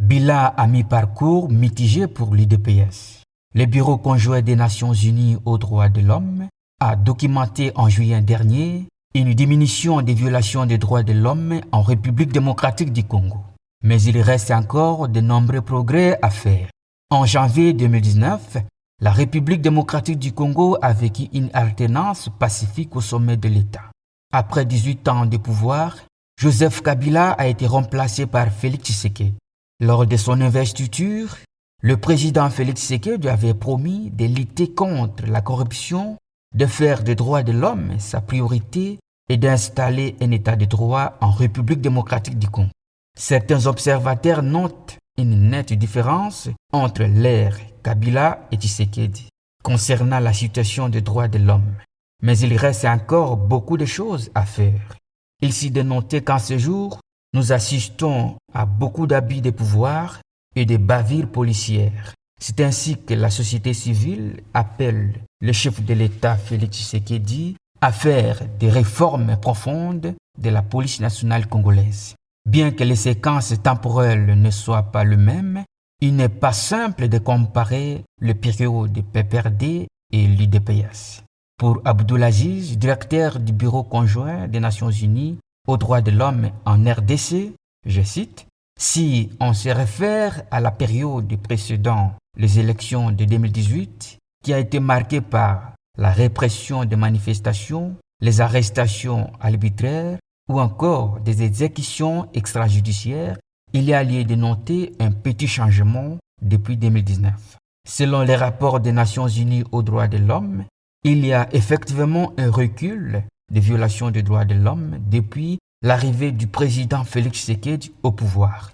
Bilan à mi-parcours mitigé pour l'UDPS. Le Bureau conjoint des Nations Unies aux droits de l'homme a documenté en juillet dernier une diminution des violations des droits de l'homme en République démocratique du Congo. Mais il reste encore de nombreux progrès à faire. En janvier 2019, la République démocratique du Congo a vécu une alternance pacifique au sommet de l'État. Après 18 ans de pouvoir, Joseph Kabila a été remplacé par Félix Tshisekedi. Lors de son investiture, le président Félix Tshisekedi avait promis de lutter contre la corruption, de faire des droits de l'homme sa priorité et d'installer un état de droit en République démocratique du Congo. Certains observateurs notent une nette différence entre l'ère Kabila et Tshisekedi concernant la situation des droits de l'homme. Mais il reste encore beaucoup de choses à faire. Il s'y dénotait qu'en ce jour, nous assistons à beaucoup d'abus de pouvoir et de bavures policières. C'est ainsi que la société civile appelle le chef de l'État Félix Tshisekedi à faire des réformes profondes de la police nationale congolaise. Bien que les séquences temporelles ne soient pas les mêmes, il n'est pas simple de comparer le période de PPRD et l'UDPS. Pour Abdoulaziz, directeur du Bureau conjoint des Nations Unies aux droits de l'homme en RDC, je cite, « Si on se réfère à la période précédant les élections de 2018, qui a été marquée par la répression des manifestations, les arrestations arbitraires ou encore des exécutions extrajudiciaires, il y a lieu de noter un petit changement depuis 2019. Selon les rapports des Nations Unies aux droits de l'homme, il y a effectivement un recul des violations des droits de l'homme depuis l'arrivée du président Félix Tshisekedi au pouvoir.